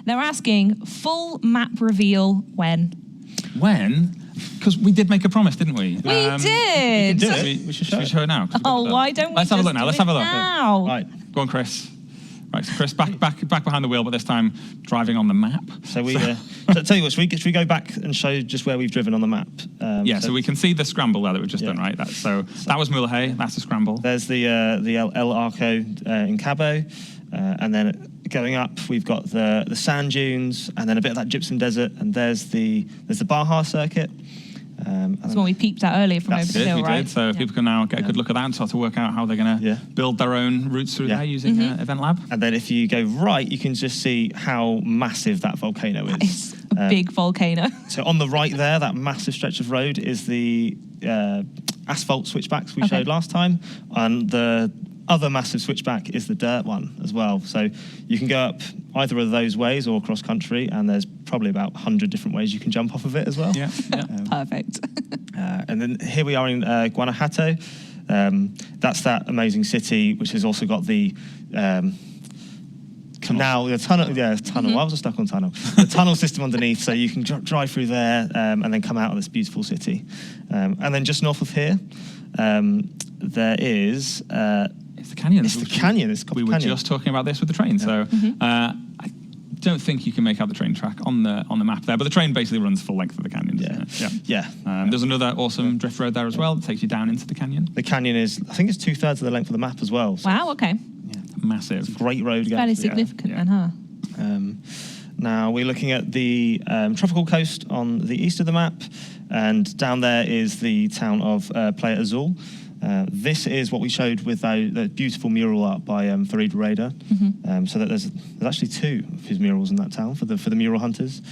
They're asking full map reveal when? When? Because we did make a promise, didn't we? We did. We can do it. We should show Oh, it. now. why don't we Let's have a just look now. do Let's it have a look. now? Right. Go on, Chris. Right, so Chris, back behind the wheel, but this time driving on the map. So we tell you what, should we go back and show just where we've driven on the map? So we can see the scramble there that we've just done, right? That was Mulhay. That's a scramble. There's the El Arco in Cabo, and then going up we've got the sand dunes, and then a bit of that gypsum desert, and there's the Baja circuit. That's what we peeped at earlier from over the hill, right? We did, so people can now get a good look at that and start to work out how they're going to build their own routes through there using Event Lab. And then if you go right, you can just see how massive that volcano is. It's a big volcano. So on the right there, that massive stretch of road is the asphalt switchbacks we showed last time, and the other massive switchback is the dirt one as well. So you can go up either of those ways or cross country, and there's probably about 100 different ways you can jump off of it as well. Perfect. And then here we are in Guanajato. That's that amazing city, which has also got the canal, the tunnel. Yeah, tunnel. Why was I stuck on tunnel? The tunnel system underneath, so you can drive through there and then come out of this beautiful city. And then just north of here, there is. It's the canyon. It's the canyon. It's we were just talking about this with the train, so I don't think you can make out the train track on the map there, but the train basically runs full length of the canyon. There's another awesome drift road there as well that takes you down into the canyon. The canyon is, I think, it's 2/3 of the length of the map as well. So Wow. Okay. Massive. it's a great road. Fairly significant, then, huh? Now we're looking at the tropical coast on the east of the map, and down there is the town of Playa Azul. This is what we showed with the beautiful mural art by Farid Reda. So that there's actually 2 of his murals in that town for the mural hunters.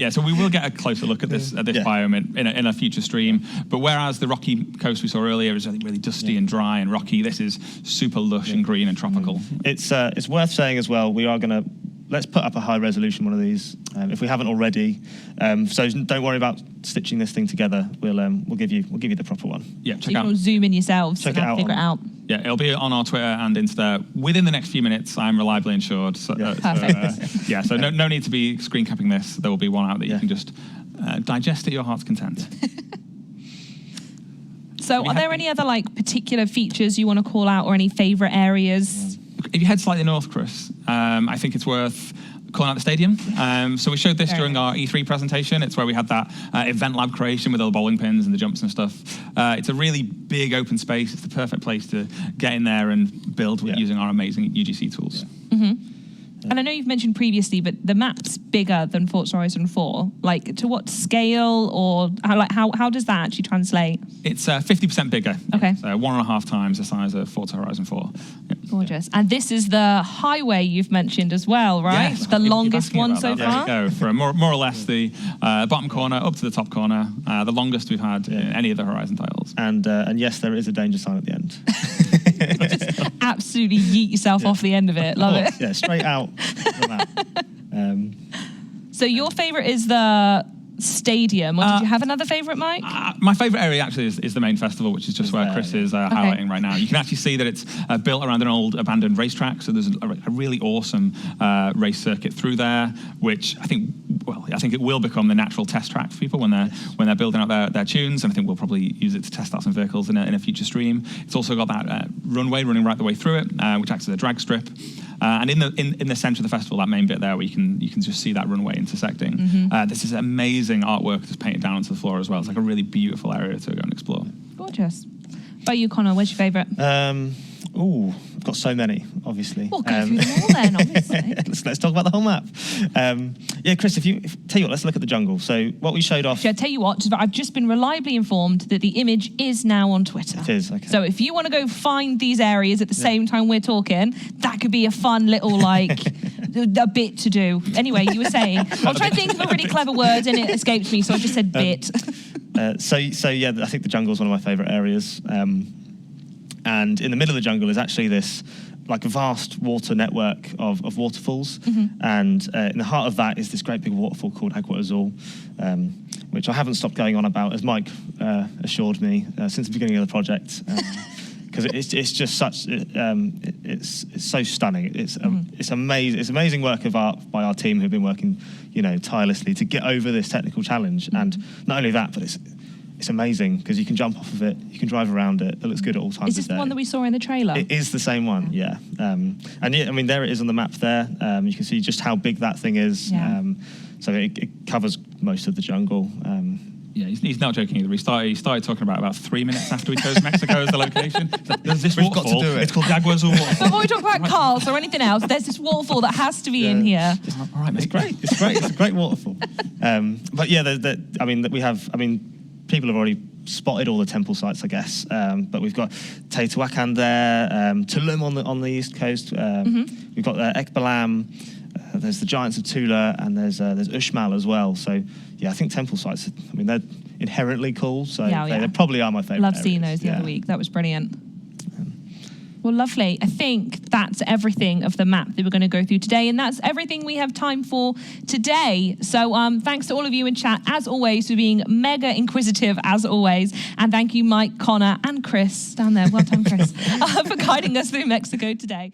So we will get a closer look at this biome in a future stream. But whereas the rocky coast we saw earlier is really dusty and dry and rocky, this is super lush and green and tropical. It's worth saying as well, we are going to. Let's put up a high resolution one of these if we haven't already. So don't worry about stitching this thing together. We'll give you the proper one. Yeah, check out. Zoom in yourselves and figure it out. Yeah, it'll be on our Twitter and Insta within the next few minutes. I'm reliably insured. So, Perfect. So no need to be screen capping this. There will be one out that you can just digest at your heart's content. So, are there any other particular features you want to call out, or any favourite areas? If you head slightly north, Chris, I think it's worth calling out the stadium. So we showed this during our E3 presentation. It's where we had that event lab creation with all the bowling pins and the jumps and stuff. It's a really big open space. It's the perfect place to get in there and build using our amazing UGC tools. And I know you've mentioned previously, but the map's bigger than Forza Horizon 4. To what scale, or how does that actually translate? It's 50% bigger. Okay. So 1.5 times the size of Forza Horizon 4. Yeah. Gorgeous. And this is the highway you've mentioned as well, right? Yes, the longest one so far? There we go. For more or less the bottom corner up to the top corner, the longest we've had in any of the Horizon titles. And yes, there is a danger sign at the end. Just absolutely yeet yourself off the end of it. Love it. Yeah, straight out the map. So your favourite is the stadium, or did you have another favourite, Mike? My favourite area actually is the main festival, which is just where Chris is highlighting right now. You can actually see that it's built around an old abandoned racetrack, so there's a really awesome race circuit through there, which I think it will become the natural test track for people when they're building out their tunes, and I think we'll probably use it to test out some vehicles in a future stream. It's also got that runway running right the way through it, which acts as a drag strip. And in the centre of the festival, that main bit there, where you can just see that runway intersecting. This is amazing artwork that's painted down onto the floor as well. It's like a really beautiful area to go and explore. Gorgeous. What about you, Connor? Where's your favourite? I've got so many, obviously. Well, go through them all then, obviously. Let's talk about the whole map. Chris, tell you what, let's look at the jungle. So what we showed off... I tell you what, I've just been reliably informed that the image is now on Twitter. It is, okay. So if you want to go find these areas at the same time we're talking, that could be a fun little, a bit to do. Anyway, you were saying... I'll try to think of a really clever word and it escapes me, so I just said bit. I think the jungle is one of my favourite areas. And in the middle of the jungle is actually this vast water network of waterfalls. And in the heart of that is this great big waterfall called Hegwarzol, which I haven't stopped going on about, as Mike assured me, since the beginning of the project. because it's just such it's so stunning. It's amazing. It's amazing work of art by our team who've been working, tirelessly to get over this technical challenge. And not only that, but it's amazing because you can jump off of it, you can drive around it. It looks good at all times. Is this the one that we saw in the trailer? It is the same one, yeah. And yeah, I mean, there it is on the map there. You can see just how big that thing is. Yeah. So it covers most of the jungle. Yeah, he's not joking either. He started talking about 3 minutes after we chose Mexico as the location. So there's this We've got to waterfall. do it. It's called the Hegwarzol waterfall. Before we talk about cars or anything else, there's this waterfall that has to be in here. All right, mate. It's great. It's a great waterfall. But yeah, people have already spotted all the temple sites, I guess. But we've got Teotihuacan there, Tulum on the east coast. We've got Ekbalam. There's the Giants of Tula, and there's Uxmal as well. So yeah, I think temple sites. I mean, they're inherently cool. So they probably are my favourite. Love seeing those the other week. That was brilliant. Well, lovely. I think that's everything of the map that we're going to go through today, and that's everything we have time for today. So thanks to all of you in chat, as always, for being mega inquisitive, as always. And thank you, Mike, Connor, and Chris down there. Well done, Chris, for guiding us through Mexico today.